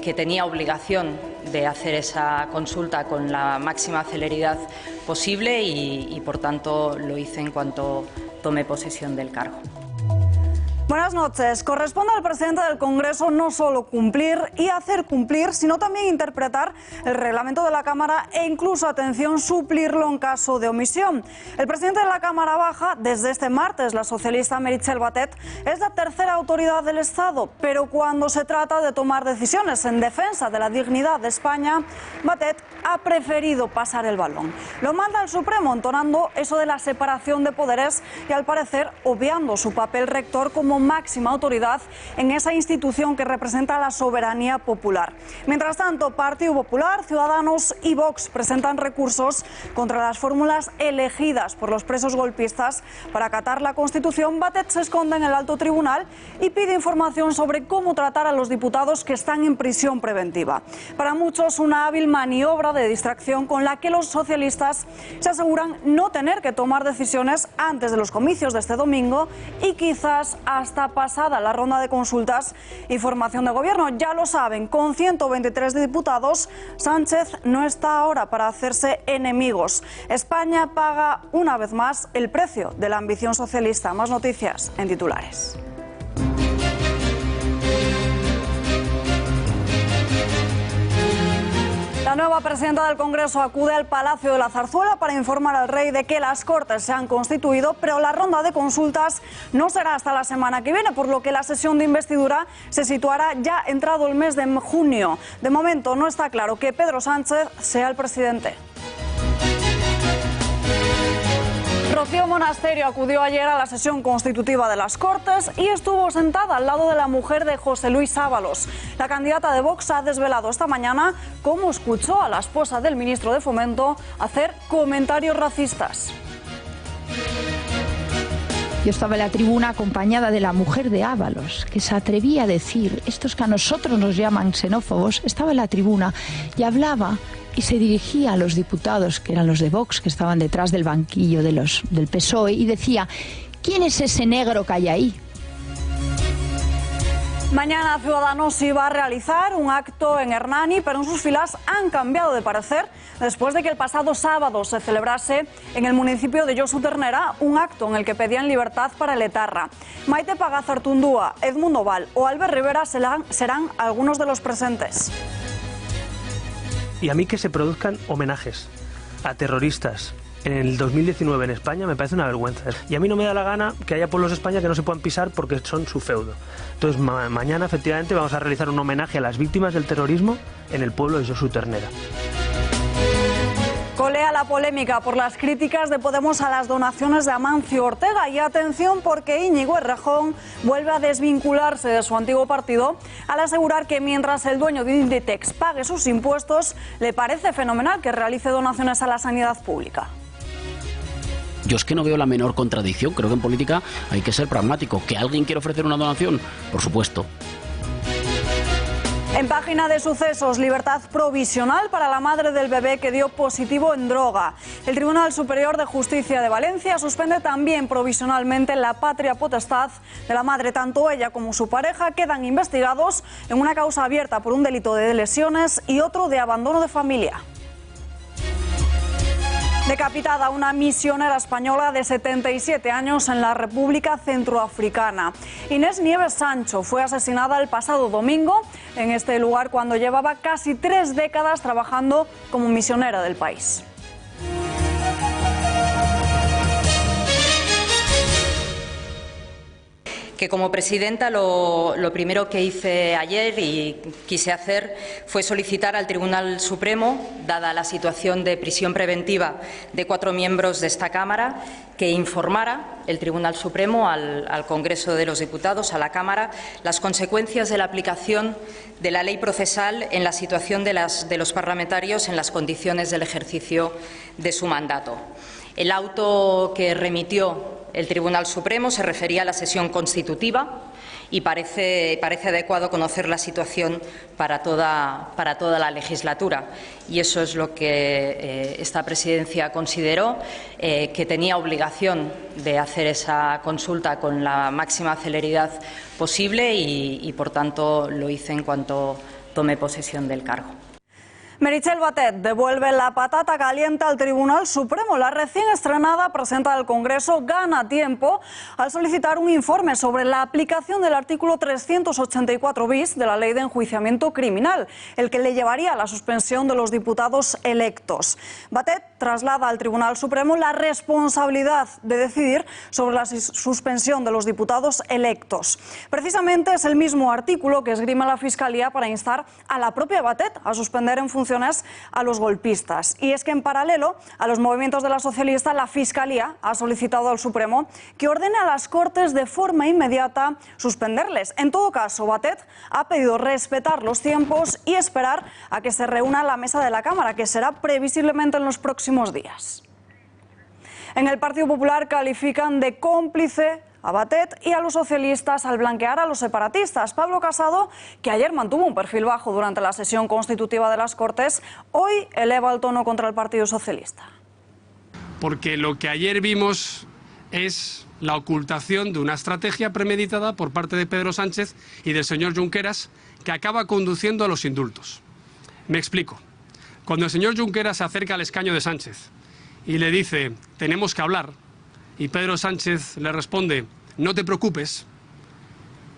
Que tenía obligación de hacer esa consulta con la máxima celeridad posible y por tanto, lo hice en cuanto tomé posesión del cargo. Buenas noches. Corresponde al presidente del Congreso no solo cumplir y hacer cumplir, sino también interpretar el reglamento de la Cámara e incluso, atención, suplirlo en caso de omisión. El presidente de la Cámara Baja, desde este martes, la socialista Meritxell Batet, es la tercera autoridad del Estado, pero cuando se trata de tomar decisiones en defensa de la dignidad de España, Batet ha preferido pasar el balón. Lo manda el Supremo entonando eso de la separación de poderes y, al parecer, obviando su papel rector como máxima autoridad en esa institución que representa la soberanía popular. Mientras tanto, Partido Popular, Ciudadanos y Vox presentan recursos contra las fórmulas elegidas por los presos golpistas para acatar la Constitución. Batet se esconde en el alto tribunal y pide información sobre cómo tratar a los diputados que están en prisión preventiva. Para muchos, una hábil maniobra de distracción con la que los socialistas se aseguran no tener que tomar decisiones antes de los comicios de este domingo y quizás hasta pasada la ronda de consultas y formación de gobierno. Ya lo saben, con 123 diputados, Sánchez no está ahora para hacerse enemigos. España paga una vez más el precio de la ambición socialista. Más noticias en titulares. La nueva presidenta del Congreso acude al Palacio de la Zarzuela para informar al rey de que las Cortes se han constituido, pero la ronda de consultas no será hasta la semana que viene, por lo que la sesión de investidura se situará ya entrado el mes de junio. De momento no está claro que Pedro Sánchez sea el presidente. Rocío Monasterio acudió ayer a la sesión constitutiva de las Cortes y estuvo sentada al lado de la mujer de José Luis Ábalos. La candidata de Vox ha desvelado esta mañana cómo escuchó a la esposa del ministro de Fomento hacer comentarios racistas. Yo estaba en la tribuna acompañada de la mujer de Ábalos, que se atrevía a decir, estos que a nosotros nos llaman xenófobos, estaba en la tribuna y hablaba y se dirigía a los diputados, que eran los de Vox, que estaban detrás del banquillo del PSOE, y decía, ¿quién es ese negro que hay ahí? Mañana Ciudadanos iba a realizar un acto en Hernani, pero en sus filas han cambiado de parecer después de que el pasado sábado se celebrase en el municipio de Josu Ternera un acto en el que pedían libertad para el etarra. Maite Pagazartundúa, Edmundo Val o Albert Rivera serán algunos de los presentes. Y a mí que se produzcan homenajes a terroristas en el 2019 en España me parece una vergüenza. Y a mí no me da la gana que haya pueblos de España que no se puedan pisar porque son su feudo. Entonces mañana efectivamente vamos a realizar un homenaje a las víctimas del terrorismo en el pueblo de Josu Ternera. Colea la polémica por las críticas de Podemos a las donaciones de Amancio Ortega. Y atención, porque Íñigo Errejón vuelve a desvincularse de su antiguo partido al asegurar que mientras el dueño de Inditex pague sus impuestos, le parece fenomenal que realice donaciones a la sanidad pública. Yo es que no veo la menor contradicción. Creo que en política hay que ser pragmático. ¿Que alguien quiere ofrecer una donación? Por supuesto. En página de sucesos, libertad provisional para la madre del bebé que dio positivo en droga. El Tribunal Superior de Justicia de Valencia suspende también provisionalmente la patria potestad de la madre. Tanto ella como su pareja quedan investigados en una causa abierta por un delito de lesiones y otro de abandono de familia. Decapitada una misionera española de 77 años en la República Centroafricana. Inés Nieves Sancho fue asesinada el pasado domingo en este lugar cuando llevaba casi 3 décadas trabajando como misionera del país. que como presidenta lo primero que hice ayer y quise hacer fue solicitar al Tribunal Supremo, dada la situación de prisión preventiva de 4 miembros de esta Cámara, que informara el Tribunal Supremo al Congreso de los Diputados, a la Cámara, las consecuencias de la aplicación de la ley procesal en la situación de los parlamentarios en las condiciones del ejercicio de su mandato. El auto que remitió el Tribunal Supremo se refería a la sesión constitutiva y parece adecuado conocer la situación para toda la legislatura. Y eso es lo que esta presidencia consideró, que tenía obligación de hacer esa consulta con la máxima celeridad posible y por tanto, lo hice en cuanto tomé posesión del cargo. Meritxell Batet devuelve la patata caliente al Tribunal Supremo. La recién estrenada presidenta del Congreso gana tiempo al solicitar un informe sobre la aplicación del artículo 384 bis de la Ley de Enjuiciamiento Criminal, el que le llevaría a la suspensión de los diputados electos. Batet traslada al Tribunal Supremo la responsabilidad de decidir sobre la suspensión de los diputados electos. Precisamente es el mismo artículo que esgrime la Fiscalía para instar a la propia Batet a suspender en funciones a los golpistas. Y es que en paralelo a los movimientos de la socialista, la Fiscalía ha solicitado al Supremo que ordene a las Cortes de forma inmediata suspenderles. En todo caso, Batet ha pedido respetar los tiempos y esperar a que se reúna la mesa de la Cámara, que será previsiblemente en los próximos días. En el Partido Popular califican de cómplice a Batet y a los socialistas al blanquear a los separatistas. Pablo Casado, que ayer mantuvo un perfil bajo durante la sesión constitutiva de las Cortes, hoy eleva el tono contra el Partido Socialista. Porque lo que ayer vimos es la ocultación de una estrategia premeditada por parte de Pedro Sánchez y del señor Junqueras, que acaba conduciendo a los indultos. Me explico. Cuando el señor Junqueras se acerca al escaño de Sánchez y le dice, tenemos que hablar, y Pedro Sánchez le responde, no te preocupes,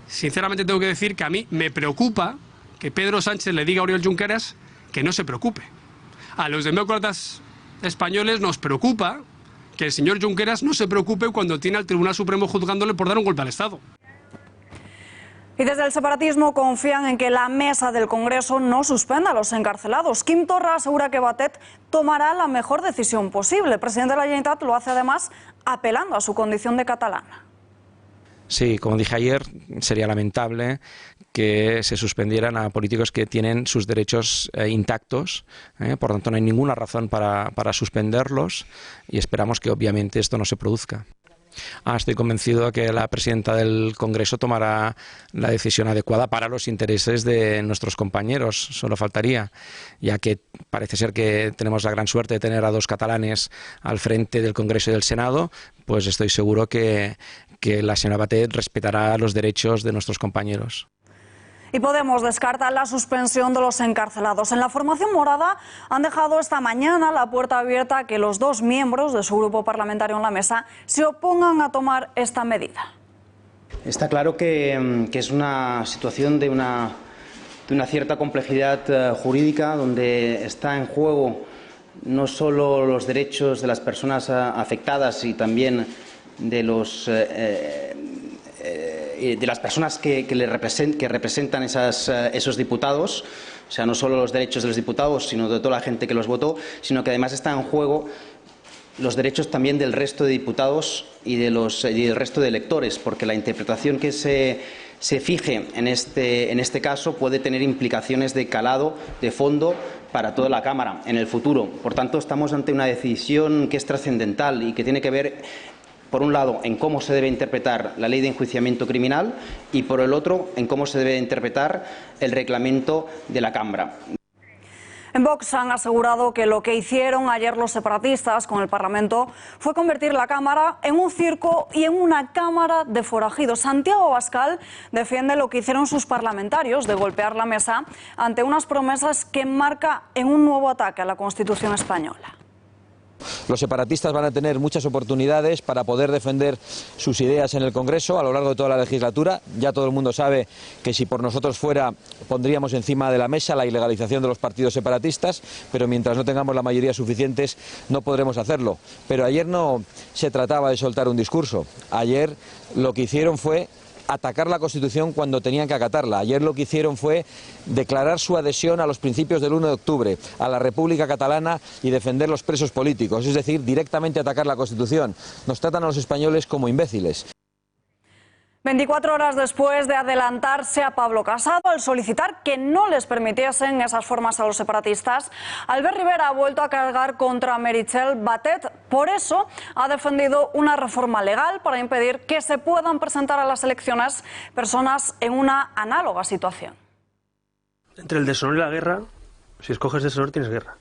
sinceramente tengo que decir que a mí me preocupa que Pedro Sánchez le diga a Oriol Junqueras que no se preocupe. A los demócratas españoles nos preocupa que el señor Junqueras no se preocupe cuando tiene al Tribunal Supremo juzgándole por dar un golpe al Estado. Y desde el separatismo confían en que la mesa del Congreso no suspenda a los encarcelados. Quim Torra asegura que Batet tomará la mejor decisión posible. El presidente de la Generalitat lo hace además apelando a su condición de catalana. Sí, como dije ayer, sería lamentable que se suspendieran a políticos que tienen sus derechos intactos. Por tanto, no hay ninguna razón para suspenderlos y esperamos que obviamente esto no se produzca. Estoy convencido de que la presidenta del Congreso tomará la decisión adecuada para los intereses de nuestros compañeros, solo faltaría, ya que parece ser que tenemos la gran suerte de tener a 2 catalanes al frente del Congreso y del Senado, pues estoy seguro que la señora Batet respetará los derechos de nuestros compañeros. Y Podemos descarta la suspensión de los encarcelados. En la formación morada han dejado esta mañana la puerta abierta a que los 2 miembros de su grupo parlamentario en la mesa se opongan a tomar esta medida. Está claro que es una situación de una cierta complejidad jurídica, donde está en juego no solo los derechos de las personas afectadas y también de las personas que representan esos diputados, o sea, no solo los derechos de los diputados, sino de toda la gente que los votó, sino que además está en juego los derechos también del resto de diputados y del resto de electores, porque la interpretación que se fije en este caso puede tener implicaciones de calado, de fondo, para toda la Cámara en el futuro. Por tanto, estamos ante una decisión que es trascendental y que tiene que ver, por un lado, en cómo se debe interpretar la Ley de Enjuiciamiento Criminal y, por el otro, en cómo se debe interpretar el reglamento de la Cámara. En Vox han asegurado que lo que hicieron ayer los separatistas con el Parlamento fue convertir la Cámara en un circo y en una cámara de forajidos. Santiago Abascal defiende lo que hicieron sus parlamentarios de golpear la mesa ante unas promesas que enmarca en un nuevo ataque a la Constitución española. Los separatistas van a tener muchas oportunidades para poder defender sus ideas en el Congreso a lo largo de toda la legislatura. Ya todo el mundo sabe que si por nosotros fuera, pondríamos encima de la mesa la ilegalización de los partidos separatistas, pero mientras no tengamos la mayoría suficientes no podremos hacerlo. Pero ayer no se trataba de soltar un discurso. Ayer lo que hicieron fue atacar la Constitución cuando tenían que acatarla. Ayer lo que hicieron fue declarar su adhesión a los principios del 1 de octubre, a la República Catalana y defender los presos políticos, es decir, directamente atacar la Constitución. Nos tratan a los españoles como imbéciles. 24 horas después de adelantarse a Pablo Casado al solicitar que no les permitiesen esas formas a los separatistas, Albert Rivera ha vuelto a cargar contra Meritxell Batet. Por eso ha defendido una reforma legal para impedir que se puedan presentar a las elecciones personas en una análoga situación. Entre el deshonor y la guerra, si escoges deshonor tienes guerra.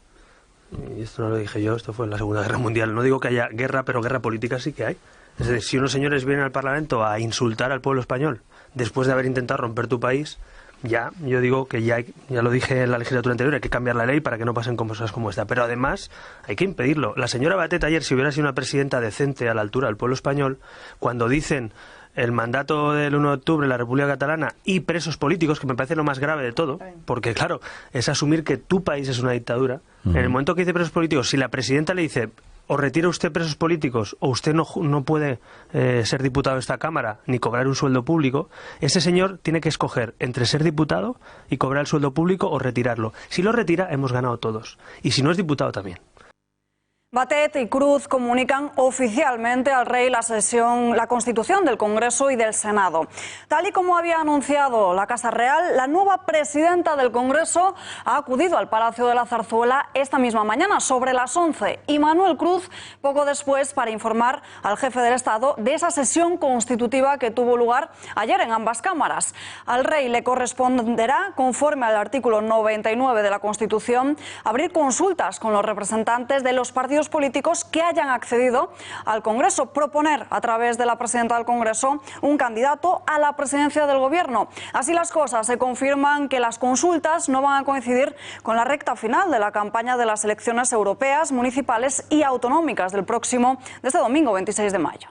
Y esto no lo dije yo, esto fue en la Segunda Guerra Mundial. No digo que haya guerra, pero guerra política sí que hay. Es decir, si unos señores vienen al Parlamento a insultar al pueblo español después de haber intentado romper tu país, yo digo que ya lo dije en la legislatura anterior, hay que cambiar la ley para que no pasen cosas como esta. Pero además hay que impedirlo. La señora Batet ayer, si hubiera sido una presidenta decente a la altura del pueblo español, cuando dicen el mandato del 1 de octubre, la República Catalana y presos políticos, que me parece lo más grave de todo, porque claro, es asumir que tu país es una dictadura. En el momento que dice presos políticos, si la presidenta le dice o retira usted presos políticos o usted no puede ser diputado de esta Cámara ni cobrar un sueldo público, ese señor tiene que escoger entre ser diputado y cobrar el sueldo público o retirarlo. Si lo retira, hemos ganado todos. Y si no es diputado, también. Batet y Cruz comunican oficialmente al rey la constitución del Congreso y del Senado. Tal y como había anunciado la Casa Real, la nueva presidenta del Congreso ha acudido al Palacio de la Zarzuela esta misma mañana, sobre las 11, y Manuel Cruz poco después, para informar al jefe del Estado de esa sesión constitutiva que tuvo lugar ayer en ambas cámaras. Al rey le corresponderá, conforme al artículo 99 de la Constitución, abrir consultas con los representantes de los partidos políticos que hayan accedido al Congreso, proponer a través de la presidenta del Congreso un candidato a la presidencia del Gobierno. Así las cosas, se confirman que las consultas no van a coincidir con la recta final de la campaña de las elecciones europeas, municipales y autonómicas de este domingo 26 de mayo.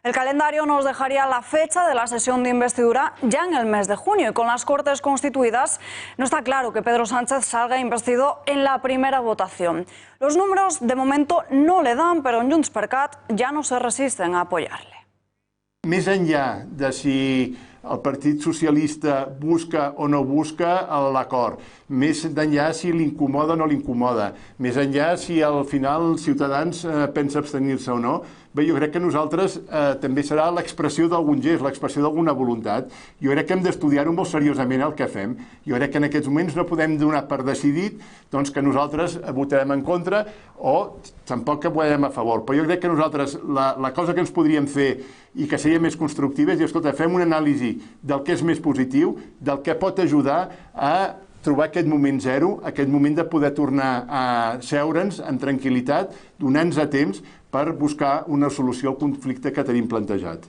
El calendario nos dejaría la fecha de la sesión de investidura ya en el mes de junio, y con las Cortes constituidas no está claro que Pedro Sánchez salga investido en la primera votación. Los números de momento no le dan, pero en Junts per Cat ya no se resisten a apoyarle. Més enllà de si el Partit Socialista busca o no busca l'acord, més enllà si l'incomoda o no l'incomoda, més enllà si al final Ciutadans pensa abstenir-se o no, bé, jo crec que nosaltres també serà l'expressió d'algun gest, l'expressió d'alguna voluntat. Jo crec que hem d'estudiar-ho molt seriosament el que fem. Jo crec que en aquests moments no podem donar per decidit doncs, que nosaltres votarem en contra o tampoc que votarem a favor. Però jo crec que nosaltres la cosa que ens podríem fer i que seria més constructiva és dir, escolta, fem una anàlisi del que és més positiu, del que pot ajudar a trobar aquest moment zero, aquest moment de poder tornar a seure'ns en tranquil·litat, donant-nos a temps per buscar una solució al conflicte que tenim plantejat.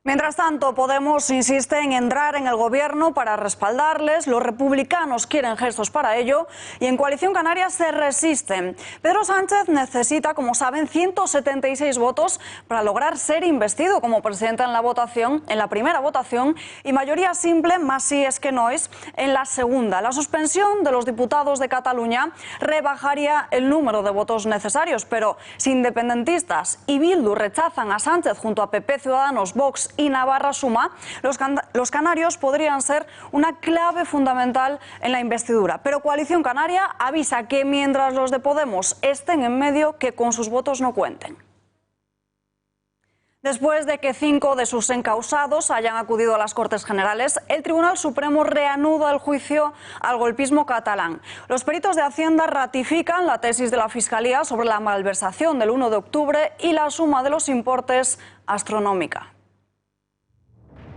Mientras tanto, Podemos insiste en entrar en el gobierno para respaldarles, los republicanos quieren gestos para ello y en Coalición Canaria se resisten. Pedro Sánchez necesita, como saben, 176 votos para lograr ser investido como presidente en la primera votación, y mayoría simple, más si es que no es, en la segunda. La suspensión de los diputados de Cataluña rebajaría el número de votos necesarios, pero si independentistas y Bildu rechazan a Sánchez junto a PP, Ciudadanos, Vox y Navarra Suma, los canarios podrían ser una clave fundamental en la investidura. Pero Coalición Canaria avisa que mientras los de Podemos estén en medio, que con sus votos no cuenten. Después de que 5 de sus encausados hayan acudido a las Cortes Generales, el Tribunal Supremo reanuda el juicio al golpismo catalán. Los peritos de Hacienda ratifican la tesis de la Fiscalía sobre la malversación del 1 de octubre y la suma de los importes astronómica.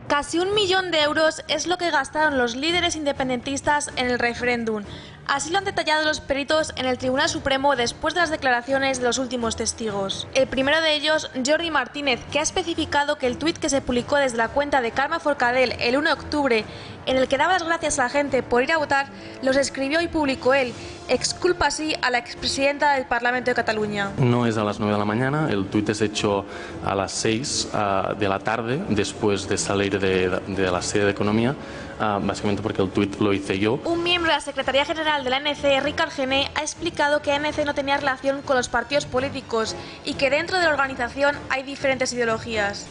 Casi 1 millón de euros es lo que gastaron los líderes independentistas en el referéndum. Así lo han detallado los peritos en el Tribunal Supremo después de las declaraciones de los últimos testigos. El primero de ellos, Jordi Martínez, que ha especificado que el tuit que se publicó desde la cuenta de Carme Forcadell el 1 de octubre, en el que daba las gracias a la gente por ir a votar, los escribió y publicó él. Exculpa así a la expresidenta del Parlamento de Cataluña. No es a las 9 de la mañana, el tuit es hecho a las 6 de la tarde, después de salir de la sede de Economía, básicamente porque el tuit lo hice yo. Un miembro de la Secretaría General de la ANC, Ricard Gené, ha explicado que ANC no tenía relación con los partidos políticos y que dentro de la organización hay diferentes ideologías.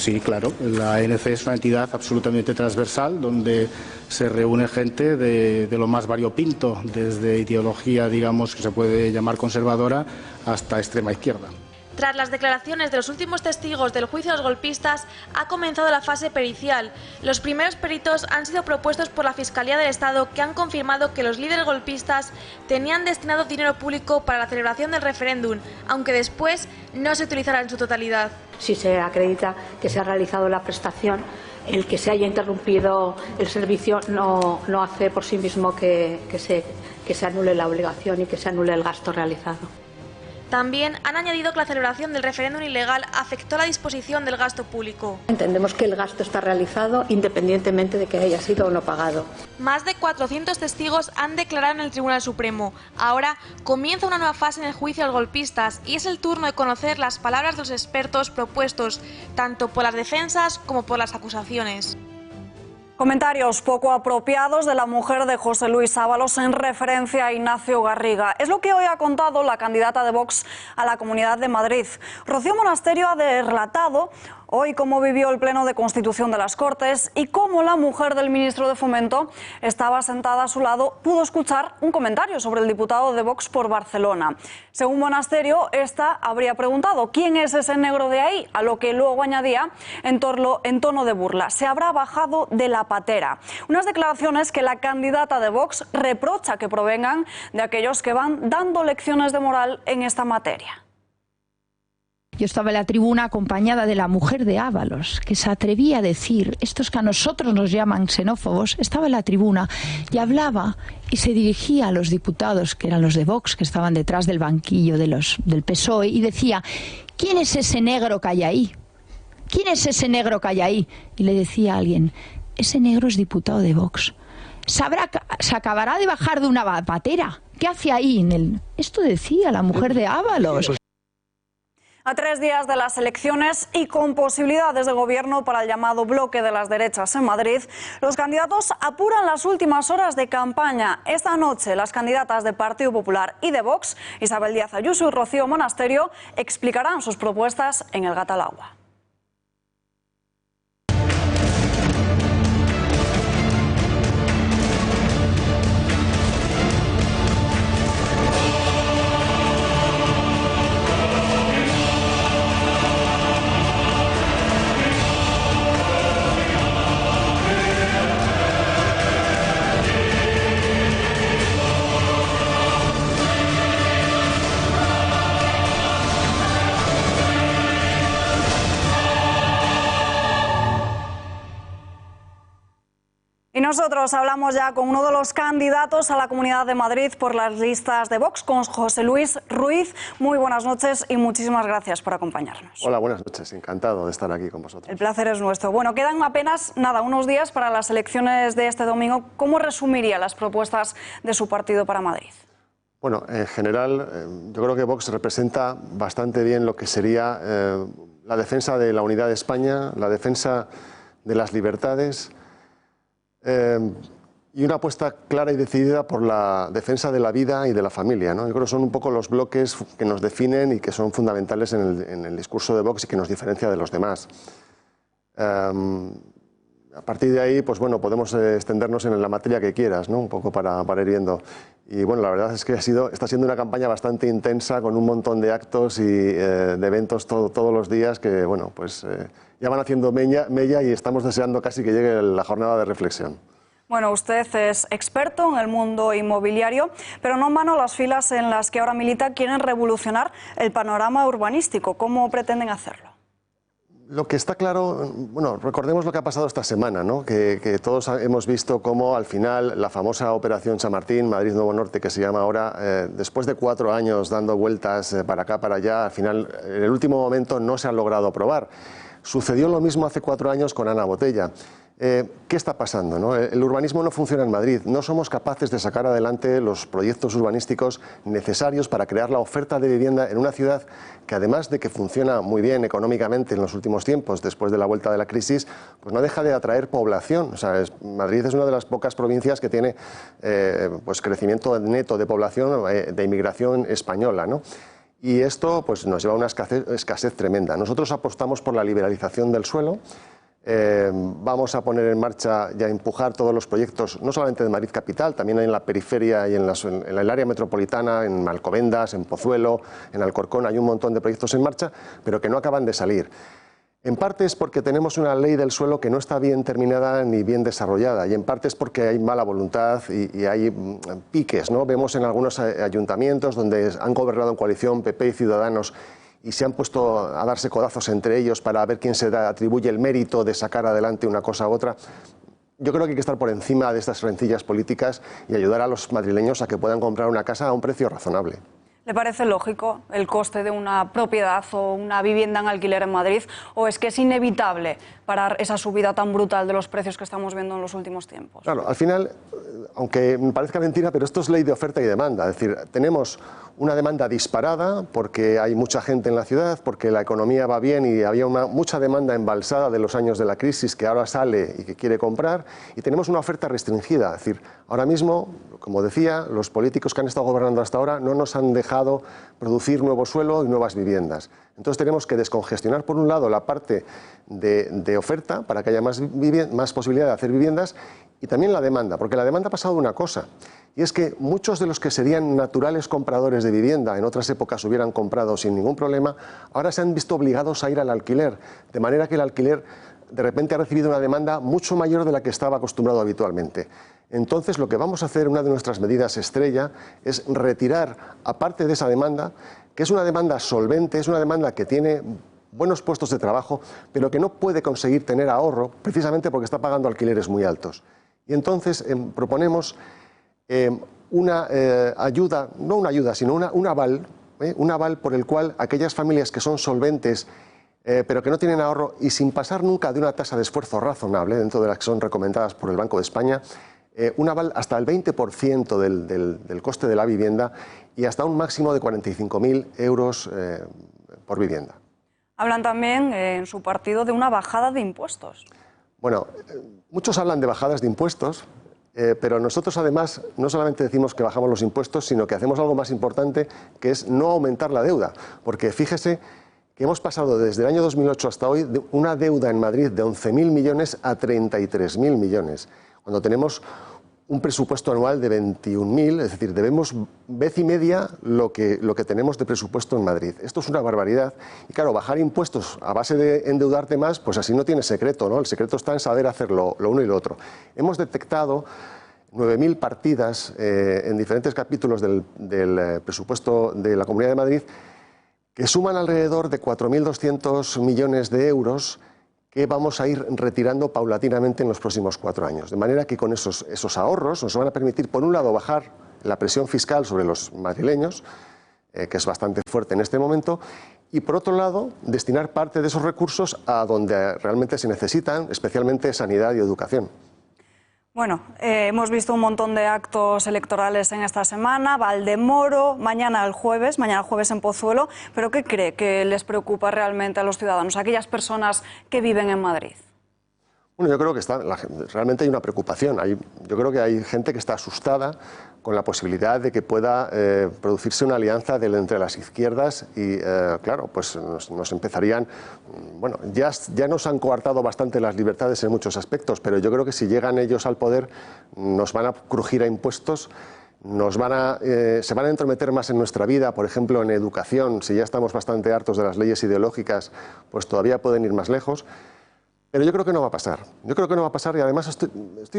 Sí, claro. La ANC es una entidad absolutamente transversal donde se reúne gente de lo más variopinto, desde ideología, digamos, que se puede llamar conservadora, hasta extrema izquierda. Tras las declaraciones de los últimos testigos del juicio a los golpistas, ha comenzado la fase pericial. Los primeros peritos han sido propuestos por la Fiscalía del Estado, que han confirmado que los líderes golpistas tenían destinado dinero público para la celebración del referéndum, aunque después no se utilizará en su totalidad. Si se acredita que se ha realizado la prestación, el que se haya interrumpido el servicio no hace por sí mismo que se anule la obligación y que se anule el gasto realizado. También han añadido que la celebración del referéndum ilegal afectó la disposición del gasto público. Entendemos que el gasto está realizado independientemente de que haya sido o no pagado. Más de 400 testigos han declarado en el Tribunal Supremo. Ahora comienza una nueva fase en el juicio a los golpistas y es el turno de conocer las palabras de los expertos propuestos, tanto por las defensas como por las acusaciones. Comentarios poco apropiados de la mujer de José Luis Ábalos en referencia a Ignacio Garriga. Es lo que hoy ha contado la candidata de Vox a la Comunidad de Madrid. Rocío Monasterio ha relatado hoy cómo vivió el pleno de Constitución de las Cortes y cómo la mujer del ministro de Fomento estaba sentada a su lado, pudo escuchar un comentario sobre el diputado de Vox por Barcelona. Según Monasterio, esta habría preguntado ¿quién es ese negro de ahí? A lo que luego añadía en tono de burla: se habrá bajado de la patera. Unas declaraciones que la candidata de Vox reprocha que provengan de aquellos que van dando lecciones de moral en esta materia. Yo estaba en la tribuna acompañada de la mujer de Ábalos, que se atrevía a decir, estos que a nosotros nos llaman xenófobos, estaba en la tribuna y hablaba y se dirigía a los diputados, que eran los de Vox, que estaban detrás del banquillo del PSOE, y decía, ¿quién es ese negro que hay ahí? ¿Quién es ese negro que hay ahí? Y le decía a alguien, ese negro es diputado de Vox. Se acabará de bajar de una patera. ¿Qué hace ahí? Esto decía la mujer de Ábalos. A 3 días de las elecciones y con posibilidades de gobierno para el llamado bloque de las derechas en Madrid, los candidatos apuran las últimas horas de campaña. Esta noche, las candidatas de Partido Popular y de Vox, Isabel Díaz Ayuso y Rocío Monasterio, explicarán sus propuestas en el Gata al Agua. Y nosotros hablamos ya con uno de los candidatos a la Comunidad de Madrid por las listas de Vox, con José Luis Ruiz. Muy buenas noches y muchísimas gracias por acompañarnos. Hola, buenas noches. Encantado de estar aquí con vosotros. El placer es nuestro. Bueno, quedan apenas unos días para las elecciones de este domingo. ¿Cómo resumiría las propuestas de su partido para Madrid? Bueno, en general, yo creo que Vox representa bastante bien lo que sería la defensa de la unidad de España, la defensa de las libertades, y una apuesta clara y decidida por la defensa de la vida y de la familia, ¿no? Yo creo que son un poco los bloques que nos definen y que son fundamentales en el discurso de Vox y que nos diferencia de los demás. A partir de ahí, pues bueno, podemos extendernos en la materia que quieras, ¿no? Un poco para ir viendo. Y bueno, la verdad es que está siendo una campaña bastante intensa, con un montón de actos y de eventos todos los días que, bueno, pues ya van haciendo mella y estamos deseando casi que llegue la jornada de reflexión. Bueno, usted es experto en el mundo inmobiliario, pero no en vano las filas en las que ahora milita quieren revolucionar el panorama urbanístico. ¿Cómo pretenden hacerlo? Lo que está claro, bueno, recordemos lo que ha pasado esta semana, ¿no? Que todos hemos visto cómo al final la famosa Operación Chamartín, Madrid Nuevo Norte, que se llama ahora, después de 4 años dando vueltas para acá, para allá, al final, en el último momento no se ha logrado aprobar. Sucedió lo mismo hace 4 años con Ana Botella. ¿Qué está pasando, no? El urbanismo no funciona en Madrid. No somos capaces de sacar adelante los proyectos urbanísticos necesarios para crear la oferta de vivienda en una ciudad que, además de que funciona muy bien económicamente en los últimos tiempos, después de la vuelta de la crisis, pues no deja de atraer población. O sea, Madrid es una de las pocas provincias que tiene pues crecimiento neto de población, de inmigración española, ¿no? y esto pues, nos lleva a una escasez tremenda. Nosotros apostamos por la liberalización del suelo. Vamos a poner en marcha y a empujar todos los proyectos, no solamente de Madrid Capital, también en la periferia y en el área metropolitana, en Alcobendas, en Pozuelo, en Alcorcón, hay un montón de proyectos en marcha, pero que no acaban de salir. En parte es porque tenemos una ley del suelo que no está bien terminada ni bien desarrollada, y en parte es porque hay mala voluntad y hay piques, ¿no? Vemos en algunos ayuntamientos donde han gobernado en coalición PP y Ciudadanos y se han puesto a darse codazos entre ellos para ver quién se atribuye el mérito de sacar adelante una cosa u otra. Yo creo que hay que estar por encima de estas rencillas políticas y ayudar a los madrileños a que puedan comprar una casa a un precio razonable. ¿Le parece lógico el coste de una propiedad o una vivienda en alquiler en Madrid, o es que es inevitable parar esa subida tan brutal de los precios que estamos viendo en los últimos tiempos? Claro, al final, aunque me parezca mentira, pero esto es ley de oferta y demanda. Es decir, tenemos una demanda disparada porque hay mucha gente en la ciudad, porque la economía va bien y había mucha demanda embalsada de los años de la crisis que ahora sale y que quiere comprar, y tenemos una oferta restringida. Es decir, ahora mismo, como decía, los políticos que han estado gobernando hasta ahora no nos han dejado producir nuevo suelo y nuevas viviendas. Entonces tenemos que descongestionar, por un lado, la parte de oferta para que haya más posibilidad de hacer viviendas, y también la demanda, porque la demanda ha pasado una cosa, y es que muchos de los que serían naturales compradores de vivienda en otras épocas hubieran comprado sin ningún problema, ahora se han visto obligados a ir al alquiler, de manera que el alquiler de repente ha recibido una demanda mucho mayor de la que estaba acostumbrado habitualmente. Entonces lo que vamos a hacer, una de nuestras medidas estrella, es retirar, aparte de esa demanda, que es una demanda solvente, es una demanda que tiene buenos puestos de trabajo, pero que no puede conseguir tener ahorro, precisamente porque está pagando alquileres muy altos. Y entonces proponemos una ayuda, no una ayuda, sino un aval por el cual aquellas familias que son solventes, pero que no tienen ahorro y sin pasar nunca de una tasa de esfuerzo razonable, dentro de las que son recomendadas por el Banco de España, un aval hasta el 20% del coste de la vivienda y hasta un máximo de 45.000 euros por vivienda. Hablan también en su partido de una bajada de impuestos. Bueno, muchos hablan de bajadas de impuestos, pero nosotros además no solamente decimos que bajamos los impuestos, sino que hacemos algo más importante, que es no aumentar la deuda. Porque fíjese que hemos pasado desde el año 2008 hasta hoy de una deuda en Madrid de 11.000 millones a 33.000 millones, cuando tenemos un presupuesto anual de 21.000, es decir, debemos vez y media lo que tenemos de presupuesto en Madrid. Esto es una barbaridad. Y claro, bajar impuestos a base de endeudarte más, pues así no tiene secreto, ¿no? El secreto está en saber hacer lo uno y lo otro. Hemos detectado 9.000 partidas en diferentes capítulos del presupuesto de la Comunidad de Madrid que suman alrededor de 4.200 millones de euros que vamos a ir retirando paulatinamente en los próximos 4 años. De manera que con esos ahorros nos van a permitir, por un lado, bajar la presión fiscal sobre los madrileños, que es bastante fuerte en este momento, y por otro lado, destinar parte de esos recursos a donde realmente se necesitan, especialmente sanidad y educación. Bueno, hemos visto un montón de actos electorales en esta semana, Valdemoro, mañana el jueves en Pozuelo, pero ¿qué cree que les preocupa realmente a los ciudadanos, a aquellas personas que viven en Madrid? Bueno, yo creo que realmente hay una preocupación. Yo creo que hay gente que está asustada con la posibilidad de que pueda producirse una alianza entre las izquierdas y, claro, pues nos empezarían... Bueno, ya nos han coartado bastante las libertades en muchos aspectos, pero yo creo que si llegan ellos al poder nos van a crujir a impuestos, se van a entrometer más en nuestra vida, por ejemplo, en educación. Si ya estamos bastante hartos de las leyes ideológicas, pues todavía pueden ir más lejos. Pero yo creo que no va a pasar. Yo creo que no va a pasar y además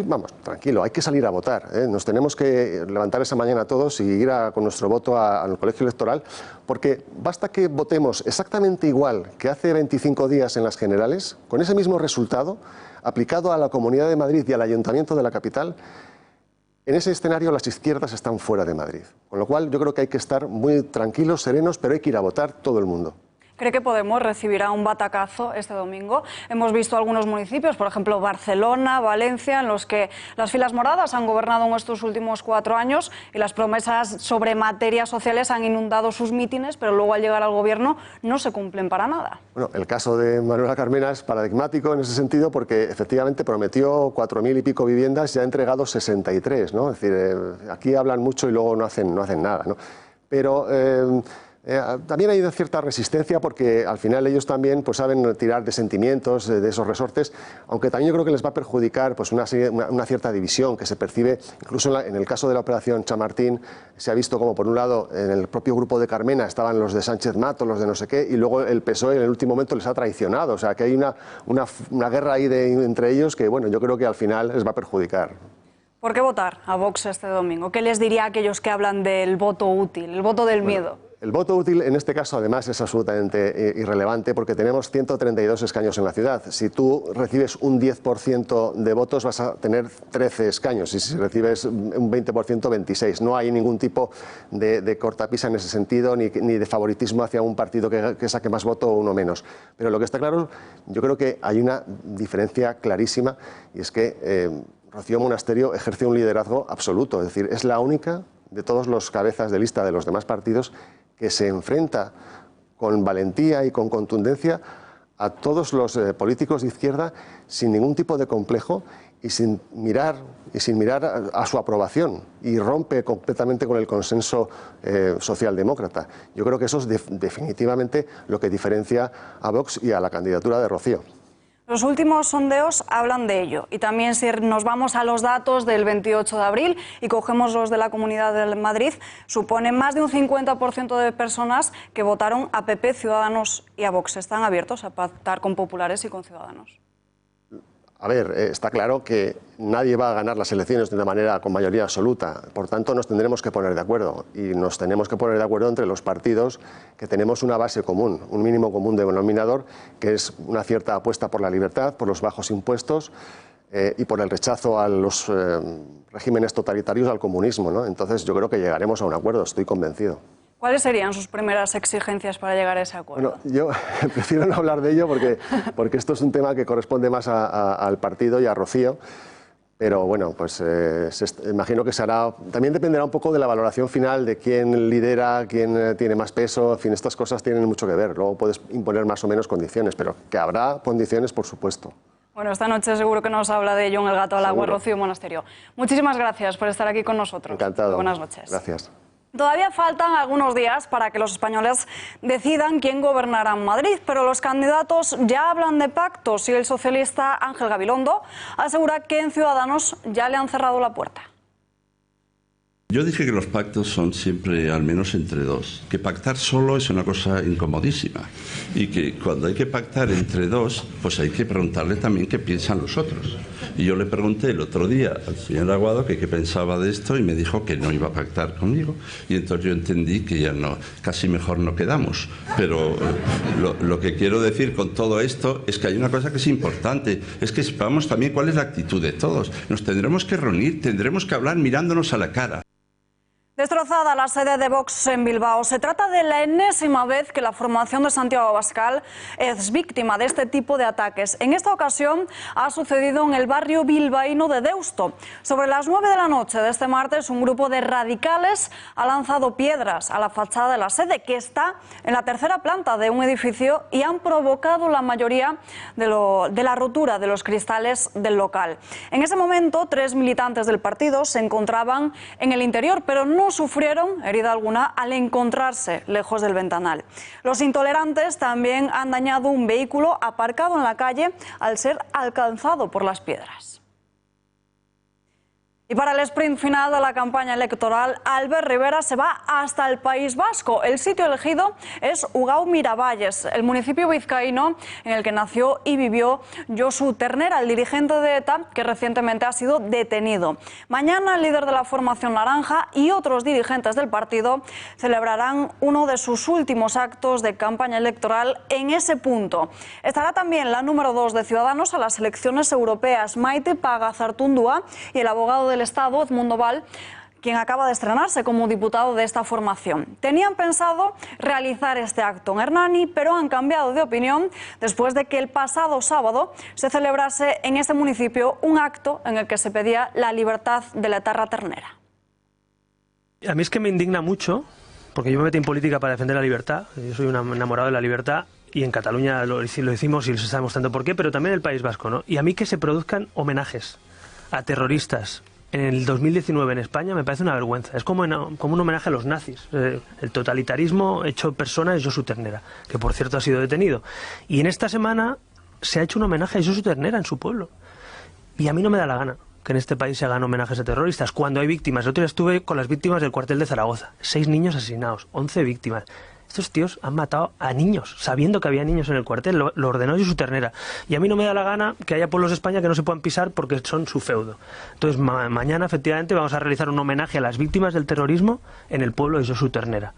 vamos, tranquilo, hay que salir a votar, ¿eh? Nos tenemos que levantar esa mañana todos y ir con nuestro voto al colegio electoral, porque basta que votemos exactamente igual que hace 25 días en las generales, con ese mismo resultado, aplicado a la Comunidad de Madrid y al Ayuntamiento de la capital. En ese escenario las izquierdas están fuera de Madrid. Con lo cual yo creo que hay que estar muy tranquilos, serenos, pero hay que ir a votar todo el mundo. ¿Cree que Podemos recibirá un batacazo este domingo? Hemos visto algunos municipios, por ejemplo Barcelona, Valencia, en los que las filas moradas han gobernado en estos últimos 4 años y las promesas sobre materias sociales han inundado sus mítines, pero luego al llegar al gobierno no se cumplen para nada. Bueno, el caso de Manuela Carmena es paradigmático en ese sentido porque efectivamente prometió 4.000 y pico viviendas y ha entregado 63, ¿no? Es decir, aquí hablan mucho y luego no hacen nada, ¿no? Pero... También hay una cierta resistencia porque al final ellos también pues, saben tirar de sentimientos, de esos resortes, aunque también yo creo que les va a perjudicar pues, una cierta división que se percibe, incluso en el caso de la operación Chamartín, se ha visto como por un lado en el propio grupo de Carmena estaban los de Sánchez Mato, los de no sé qué, y luego el PSOE en el último momento les ha traicionado, o sea que hay una guerra ahí entre ellos que bueno, yo creo que al final les va a perjudicar. ¿Por qué votar a Vox este domingo? ¿Qué les diría a aquellos que hablan del voto útil, el voto del miedo? El voto útil en este caso además es absolutamente irrelevante porque tenemos 132 escaños en la ciudad. Si tú recibes un 10% de votos vas a tener 13 escaños y si recibes un 20% 26. No hay ningún tipo de cortapisa en ese sentido ni de favoritismo hacia un partido que saque más voto o uno menos. Pero lo que está claro, yo creo que hay una diferencia clarísima y es que Rocío Monasterio ejerce un liderazgo absoluto. Es decir, es la única de todos los cabezas de lista de los demás partidos que se enfrenta con valentía y con contundencia a todos los políticos de izquierda sin ningún tipo de complejo y sin mirar a su aprobación y rompe completamente con el consenso socialdemócrata. Yo creo que eso es definitivamente lo que diferencia a Vox y a la candidatura de Rocío. Los últimos sondeos hablan de ello y también si nos vamos a los datos del 28 de abril y cogemos los de la Comunidad de Madrid, supone más de un 50% de personas que votaron a PP, Ciudadanos y a Vox. ¿Están abiertos a pactar con populares y con Ciudadanos? A ver, está claro que nadie va a ganar las elecciones de una manera con mayoría absoluta. Por tanto, nos tendremos que poner de acuerdo. Y nos tenemos que poner de acuerdo entre los partidos que tenemos una base común, un mínimo común denominador, que es una cierta apuesta por la libertad, por los bajos impuestos y por el rechazo a los regímenes totalitarios, al comunismo, ¿no? Entonces, yo creo que llegaremos a un acuerdo, estoy convencido. ¿Cuáles serían sus primeras exigencias para llegar a ese acuerdo? Bueno, yo prefiero no hablar de ello porque esto es un tema que corresponde más al partido y a Rocío, pero bueno, pues imagino que se hará. También dependerá un poco de la valoración final de quién lidera, quién tiene más peso, en fin, estas cosas tienen mucho que ver. Luego puedes imponer más o menos condiciones, pero que habrá condiciones, por supuesto. Bueno, esta noche seguro que nos habla de ello en El Gato al Agua, Rocío Monasterio. Muchísimas gracias por estar aquí con nosotros. Encantado. Buenas noches. Gracias. Todavía faltan algunos días para que los españoles decidan quién gobernará en Madrid, pero los candidatos ya hablan de pactos y el socialista Ángel Gabilondo asegura que en Ciudadanos ya le han cerrado la puerta. Yo dije que los pactos son siempre al menos entre dos, que pactar solo es una cosa incomodísima y que cuando hay que pactar entre dos, pues hay que preguntarle también qué piensan los otros. Y yo le pregunté el otro día al señor Aguado que qué pensaba de esto y me dijo que no iba a pactar conmigo. Y entonces yo entendí que ya no, casi mejor no quedamos. Pero lo que quiero decir con todo esto es que hay una cosa que es importante, es que sepamos también cuál es la actitud de todos. Nos tendremos que reunir, tendremos que hablar mirándonos a la cara. Destrozada la sede de Vox en Bilbao. Se trata de la enésima vez que la formación de Santiago Abascal es víctima de este tipo de ataques. En esta ocasión ha sucedido en el barrio bilbaíno de Deusto. Sobre las 9 de la noche de este martes, un grupo de radicales ha lanzado piedras a la fachada de la sede, que está en la tercera planta de un edificio, y han provocado la mayoría de la rotura de los cristales del local. En ese momento, 3 militantes del partido se encontraban en el interior, pero no sufrieron herida alguna al encontrarse lejos del ventanal. Los intolerantes también han dañado un vehículo aparcado en la calle al ser alcanzado por las piedras. Y para el sprint final de la campaña electoral, Albert Rivera se va hasta el País Vasco. El sitio elegido es Ugao Miravalles, el municipio vizcaíno en el que nació y vivió Josu Ternera, el dirigente de ETA que recientemente ha sido detenido. Mañana el líder de la formación naranja y otros dirigentes del partido celebrarán uno de sus últimos actos de campaña electoral en ese punto. Estará también la número 2 de Ciudadanos a las elecciones europeas, Maite Pagazartundúa, y el abogado del Estado, Edmundo Val, quien acaba de estrenarse como diputado de esta formación. Tenían pensado realizar este acto en Hernani, pero han cambiado de opinión después de que el pasado sábado se celebrase en este municipio un acto en el que se pedía la libertad de la etarra ternera. A mí es que me indigna mucho, porque yo me metí en política para defender la libertad, yo soy un enamorado de la libertad, y en Cataluña lo hicimos y lo sabemos tanto por qué, pero también en el País Vasco, ¿no? Y a mí que se produzcan homenajes a terroristas en el 2019 en España me parece una vergüenza. Es como un homenaje a los nazis. El totalitarismo hecho persona es Josu Ternera, que por cierto ha sido detenido. Y en esta semana se ha hecho un homenaje a Josu Ternera en su pueblo. Y a mí no me da la gana que en este país se hagan homenajes a terroristas cuando hay víctimas. El otro día estuve con las víctimas del cuartel de Zaragoza. 6 niños asesinados, 11 víctimas. Estos tíos han matado a niños, sabiendo que había niños en el cuartel. Lo ordenó Josu Ternera. Y a mí no me da la gana que haya pueblos de España que no se puedan pisar porque son su feudo. Entonces mañana efectivamente vamos a realizar un homenaje a las víctimas del terrorismo en el pueblo de Josu Ternera.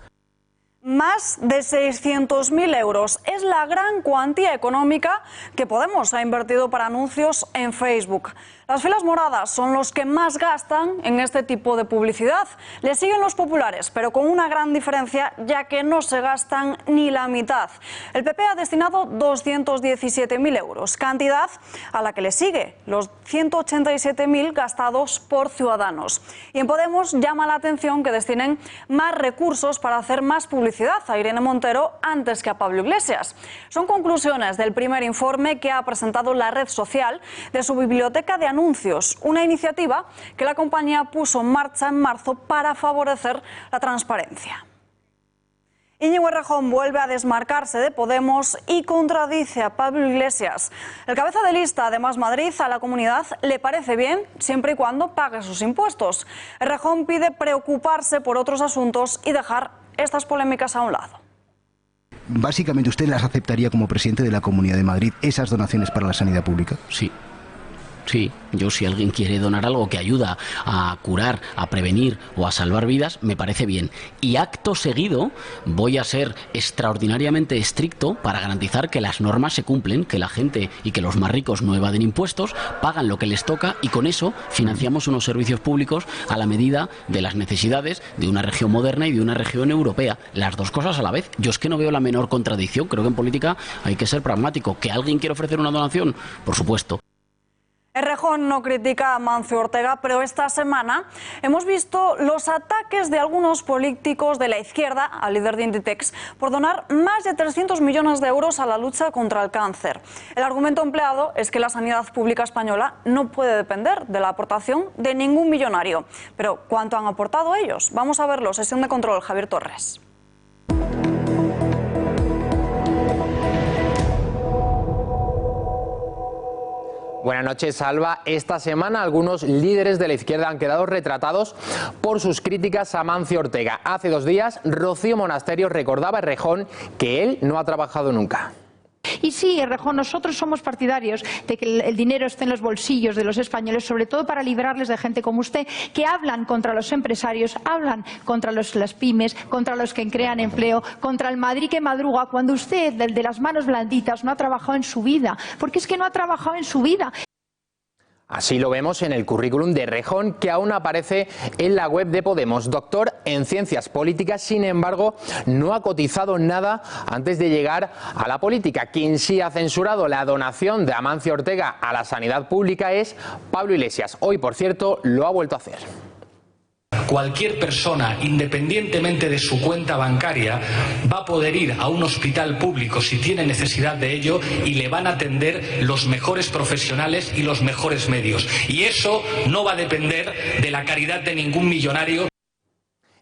Más de 600.000 euros es la gran cuantía económica que Podemos ha invertido para anuncios en Facebook. Las filas moradas son los que más gastan en este tipo de publicidad. Le siguen los populares, pero con una gran diferencia, ya que no se gastan ni la mitad. El PP ha destinado 217.000 euros, cantidad a la que le sigue los 187.000 gastados por Ciudadanos. Y en Podemos llama la atención que destinen más recursos para hacer más publicidad a Irene Montero antes que a Pablo Iglesias. Son conclusiones del primer informe que ha presentado la red social de su biblioteca de anuncios, una iniciativa que la compañía puso en marcha en marzo para favorecer la transparencia. Íñigo Errejón vuelve a desmarcarse de Podemos y contradice a Pablo Iglesias. El cabeza de lista de Más Madrid a la comunidad le parece bien siempre y cuando pague sus impuestos. Errejón pide preocuparse por otros asuntos y dejar estas polémicas a un lado. Básicamente, ¿usted las aceptaría como presidente de la Comunidad de Madrid, esas donaciones para la sanidad pública? Sí. Sí, yo si alguien quiere donar algo que ayuda a curar, a prevenir o a salvar vidas, me parece bien. Y acto seguido voy a ser extraordinariamente estricto para garantizar que las normas se cumplen, que la gente y que los más ricos no evaden impuestos, pagan lo que les toca y con eso financiamos unos servicios públicos a la medida de las necesidades de una región moderna y de una región europea. Las dos cosas a la vez. Yo es que no veo la menor contradicción. Creo que en política hay que ser pragmático. ¿Que alguien quiere ofrecer una donación? Por supuesto. Errejón no critica a Amancio Ortega, pero esta semana hemos visto los ataques de algunos políticos de la izquierda al líder de Inditex por donar más de 300 millones de euros a la lucha contra el cáncer. El argumento empleado es que la sanidad pública española no puede depender de la aportación de ningún millonario. Pero ¿cuánto han aportado ellos? Vamos a verlo. Sesión de control, Javier Torres. Buenas noches, Alba. Esta semana algunos líderes de la izquierda han quedado retratados por sus críticas a Amancio Ortega. Hace 2 días, Rocío Monasterio recordaba a Errejón que él no ha trabajado nunca. Y sí, Errejón, nosotros somos partidarios de que el dinero esté en los bolsillos de los españoles, sobre todo para librarles de gente como usted, que hablan contra los empresarios, hablan contra las pymes, contra los que crean empleo, contra el Madrid que madruga, cuando usted, de las manos blanditas, no ha trabajado en su vida, porque es que no ha trabajado en su vida. Así lo vemos en el currículum de Errejón, que aún aparece en la web de Podemos. Doctor en Ciencias Políticas, sin embargo, no ha cotizado nada antes de llegar a la política. Quien sí ha censurado la donación de Amancio Ortega a la sanidad pública es Pablo Iglesias. Hoy, por cierto, lo ha vuelto a hacer. Cualquier persona, independientemente de su cuenta bancaria, va a poder ir a un hospital público si tiene necesidad de ello y le van a atender los mejores profesionales y los mejores medios. Y eso no va a depender de la caridad de ningún millonario.